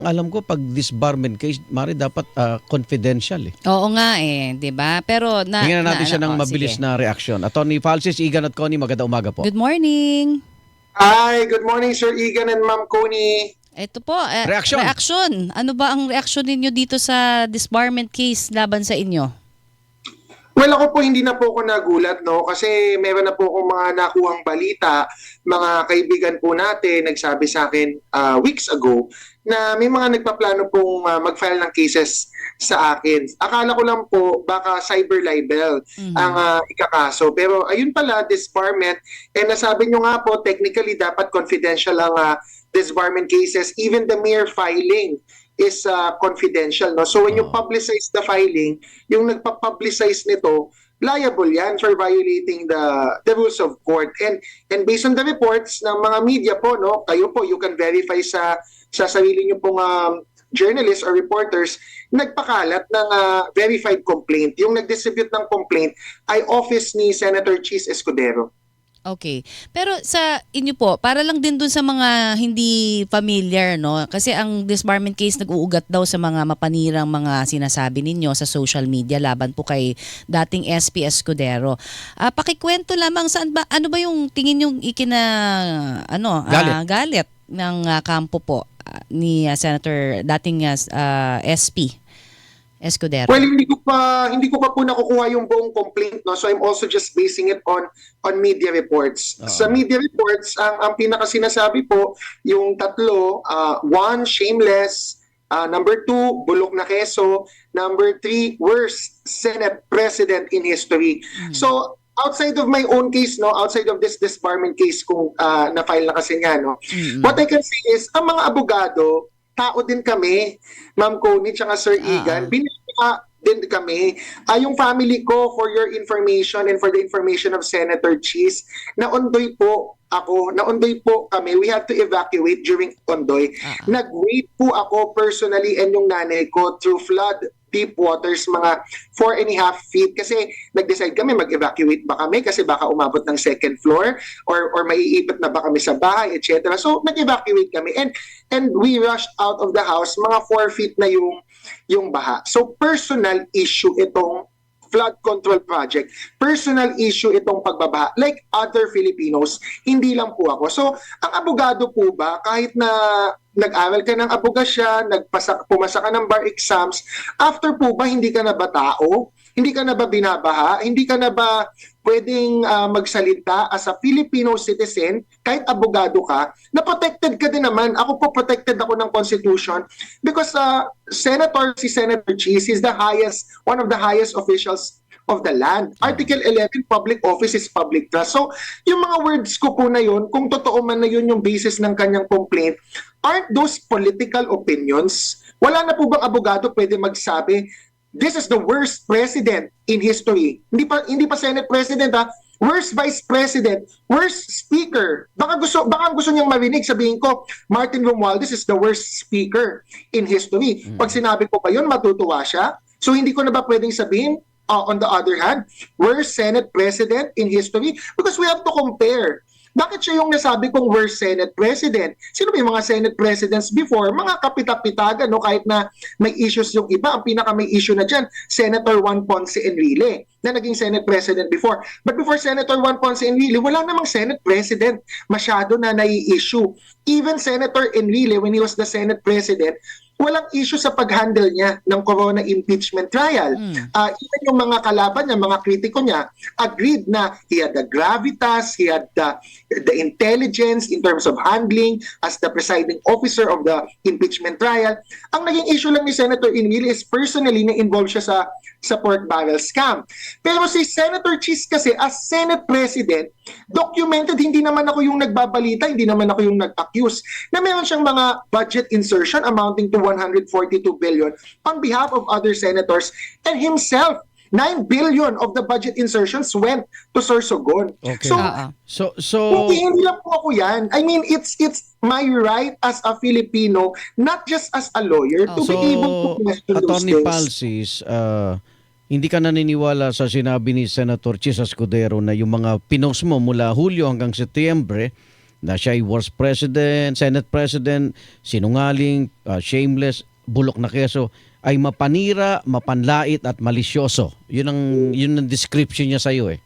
alam ko pag disbarment case, Mari, dapat confidential eh. Oo nga eh, 'di ba? Pero Tingnan natin siya ng mabilis sige. na reaksyon. Attorney Falsis, Igan at Connie, magandang umaga po. Good morning. Hi, good morning Sir Egan and Ma'am Coney. Ito po, Reaksyon. reaksyon. Ano ba ang reaksyon ninyo dito sa disbarment case laban sa inyo? Well, ako po hindi na po ako nagulat, no, kasi meron na po akong mga nakuhang balita, mga kaibigan po natin nagsabi sa akin weeks ago na may mga nagpaplano pong mag-file ng cases sa akin. Akala ko lang po baka cyber libel ang ikakaso, pero ayun pala, disbarment, and nasabi nyo nga po technically dapat confidential ang disbarment cases, even the mere filing is confidential, no? So when you publicize the filing, yung nagpa-publicize nito, liable yan for violating the rules of court. And based on the reports ng mga media po, no, kayo po, you can verify sa sarili niyo pong journalists or reporters, nagpakalat ng verified complaint. Yung nag-distribute ng complaint ay office ni Senator Chis Escudero. Okay. Pero sa inyo po, para lang din dun sa mga hindi familiar, no? Kasi ang disbarment case nag-uugat daw sa mga mapanirang mga sinasabi ninyo sa social media laban po kay dating SP Escudero. Pakikwento lamang ano ba yung tingin yung galit ng kampo po ni Senator dating SP Escudero? Well, hindi ko pa po nakukuha yung buong complaint, no. So I'm also just basing it on media reports. Sa media reports, ang pinaka sinasabi po yung tatlo, one, shameless, number two, bulok na keso, number three, worst Senate President in history. So outside of my own case, no, outside of this disbarment case kung na-file na kasi nga, no, what I can say is ang mga abogado, tao din kami, Ma'am Connie tsaka Sir Egan, binibigyan din kami. Yung family ko, for your information and for the information of Senator Chis, naundoy po ako, naundoy po kami. We had to evacuate during Ondoy. Nag-wait po ako personally and yung nanay ko through flood deep waters, mga 4.5 feet, kasi nag-decide kami mag-evacuate ba kami kasi baka umabot ng second floor or maiipit na ba kami sa bahay, etc. So nag-evacuate kami and we rushed out of the house, mga 4 feet na yung baha. So personal issue itong flood control project. Personal issue itong pagbabaha. Like other Filipinos, hindi lang po ako. So, ang abogado po ba, kahit na nag-aral ka ng abogasya, pumasa ka ng bar exams, after po ba, hindi ka na ba tao? Hindi ka na ba binabaha? Hindi ka na ba pwedeng magsalita as a Filipino citizen, kahit abogado ka, na protected ka din naman. Ako po, protected ako ng Constitution because si Senator Chis is one of the highest officials of the land. Article 11, public office is public trust. So, yung mga words ko po na yun, kung totoo man na yun yung basis ng kanyang complaint, aren't those political opinions? Wala na po bang abogado pwede magsabi, this is the worst president in history. Hindi pa Senate President, worst Vice President, worst Speaker. Baka gusto niyang marinig, sabihin ko, Martin Romualdez is the worst Speaker in history. Pag sinabi ko pa yun, matutuwa siya. So hindi ko na ba pwedeng sabihin, on the other hand, worst Senate President in history? Because we have to compare. Bakit siya yung nasabi kong worst Senate President? Sino ba yung mga Senate Presidents before? Mga kapitapitagan, no? Kahit na may issues yung iba, ang pinaka may issue na dyan, Senator Juan Ponce Enrile, na naging Senate President before. But before Senator Juan Ponce Enrile, wala namang Senate President masyado na nai-issue. Even Senator Enrile, when he was the Senate President, walang issue sa pag-handle niya ng corona impeachment trial. Even yung mga kalaban niya, mga kritiko niya, agreed na he had the gravitas, he had the intelligence in terms of handling as the presiding officer of the impeachment trial. Ang naging issue lang ni Senator Enrile is personally na involved siya sa pork barrel scam. Pero si Senator Chis kasi as Senate President, documented, hindi naman ako yung nagbabalita, hindi naman ako yung nag-accuse, na meron siyang mga budget insertion amounting to 142 billion on behalf of other senators and himself. 9 billion of the budget insertions went to Sorsogon. Okay. So hindi lang po ako yan. I mean, it's my right as a Filipino, not just as a lawyer, to be able to question those Attorney things. Falsis, hindi ka naniniwala sa sinabi ni Senator Chis Escudero na yung mga pinost mo mula Hulyo hanggang Setyembre na siya ay worst president, Senate president, sinungaling, shameless, bulok na keso, ay mapanira, mapanlait at malisyoso. Yun ang description niya sa iyo eh.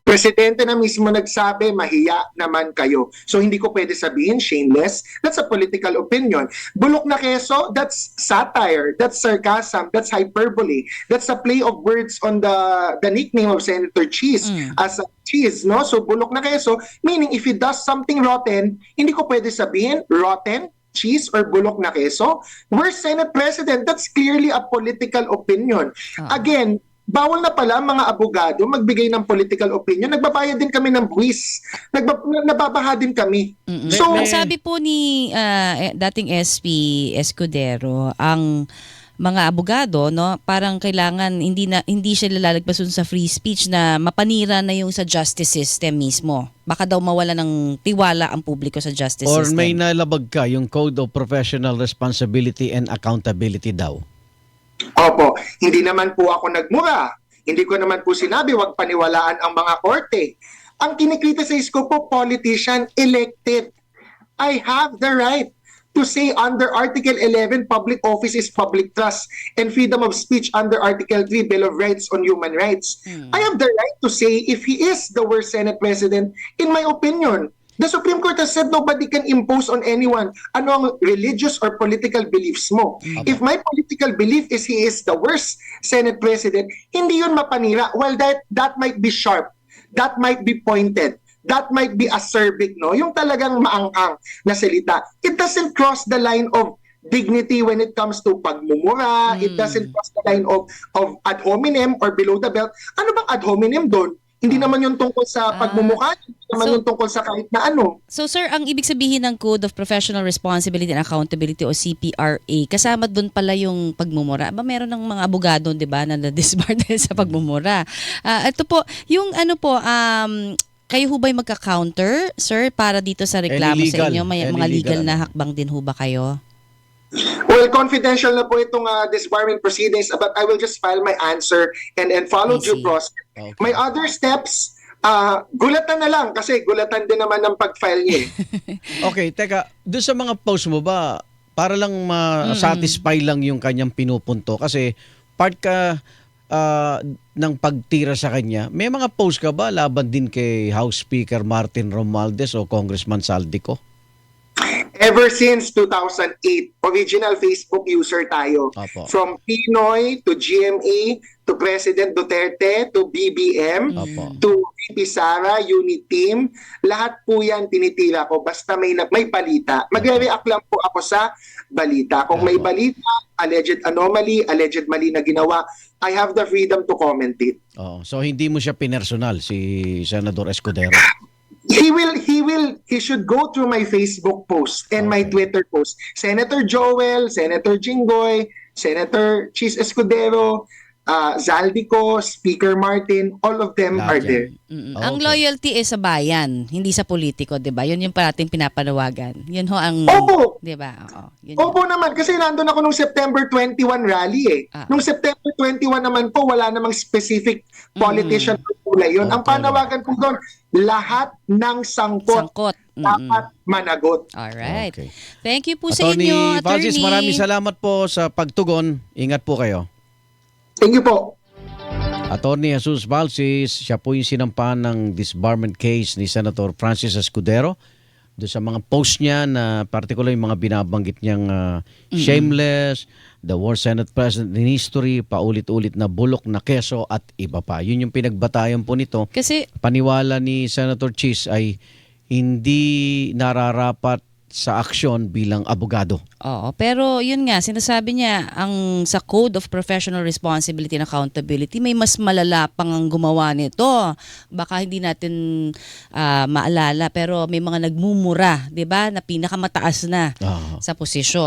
Presidente na mismo nagsabi, mahiya naman kayo. So hindi ko pwede sabihin shameless. That's a political opinion. Bulok na keso, that's satire, that's sarcasm, that's hyperbole. That's a play of words on the nickname of Senator Cheese as a cheese, no? So bulok na keso, meaning if he does something rotten, hindi ko pwede sabihin rotten, cheese, or bulok na keso. We're Senate President. That's clearly a political opinion. Again, bawal na pala ang mga abogado magbigay ng political opinion. Nagbabayad din kami ng buwis. Nababaha din kami. So, ang sabi po ni dating SP Escudero, ang mga abogado, no, parang kailangan hindi siya lalagpasun sa free speech na mapanira na yung sa justice system mismo. Baka daw mawala ng tiwala ang publiko sa justice Or system. may nalabag ka yung Code of Professional Responsibility and Accountability daw. Opo, hindi naman po ako nagmura. Hindi ko naman po sinabi wag paniwalaan ang mga korte. Ang kinikriticize ko po, politician elected. I have the right to say under Article 11, public office is public trust, and freedom of speech under Article 3, Bill of Rights on Human Rights. I have the right to say if he is the worst Senate President, in my opinion. The Supreme Court has said nobody can impose on anyone ano ang religious or political beliefs mo. If my political belief is he is the worst Senate President, hindi yun mapanira. Well, that might be sharp. That might be pointed. That might be acerbic, no? Yung talagang maanghang na salita. It doesn't cross the line of dignity when it comes to pagmumura. It doesn't cross the line of ad hominem or below the belt. Ano bang ad hominem doon? Hindi naman yung tungkol sa pagmumukha, hindi naman yung tungkol sa kahit na ano. So sir, ang ibig sabihin ng Code of Professional Responsibility and Accountability o CPRA, kasama doon pala yung pagmumura. Ba meron ng mga abogado, 'di ba, na na-disbar dahil sa pagmumura. Ito po, yung ano po, kayo ho ba'y magka-counter, sir, para dito sa reklamo sa inyo? May mga legal na hakbang din ho ba kayo? Well, confidential na po itong disbarment proceedings, but I will just file my answer and follow due process. Okay. My other steps, gulatan na lang kasi gulatan din naman ng pag-file niya. Okay, teka, doon sa mga post mo ba, para lang ma-satisfy lang yung kanyang pinupunto kasi part ka ng pagtira sa kanya, may mga post ka ba laban din kay House Speaker Martin Romualdez o Congressman Saldico? Ever since 2008, original Facebook user tayo. Apo. From Pinoy to GMA to President Duterte to BBM Apo. to VP Sara, unit team, lahat po yan tinitira ko basta may balita. Magre-react lang po ako sa balita. Kung may balita, alleged anomaly, alleged mali na ginawa, I have the freedom to comment it. Oh, so hindi mo siya pinersonal si Senador Escudero. He should go through my Facebook post and my Twitter post. Senator Joel, Senator Jinggoy, Senator Cheese Escudero, Zaldico, Speaker Martin, all of them are there. Ang loyalty is sa bayan, hindi sa politiko, 'di ba? 'Yun yung parating pinapanawagan. 'Yun ho ang Opo. 'di ba? Oo. Yun Opo naman kasi nandun ako nung September 21 rally eh. Nung September 21 naman po wala namang specific politician po kulay yun. Ang panawagan po doon, lahat ng sangkot. Dapat managot. Alright. Okay. Thank you po sa inyo, Attorney. Francis, maraming salamat po sa pagtugon. Ingat po kayo. Thank you po. Attorney Jesus Valsis, siya po yung sinampahan ng disbarment case ni Senator Francis Escudero. Doon sa mga post niya na particular yung mga binabanggit niyang shameless, the worst Senate President in history, paulit-ulit na bulok na keso at iba pa. Yun yung pinagbatayan po nito. Kasi Paniwala ni Senator Cheese ay hindi nararapat sa aksyon bilang abogado. oo, pero yun nga, sinasabi niya, ang sa Code of Professional Responsibility and Accountability, may mas malala pang ang gumawa nito. Baka hindi natin maalala, pero may mga nagmumura, 'di ba, na pinakamataas na sa posisyon.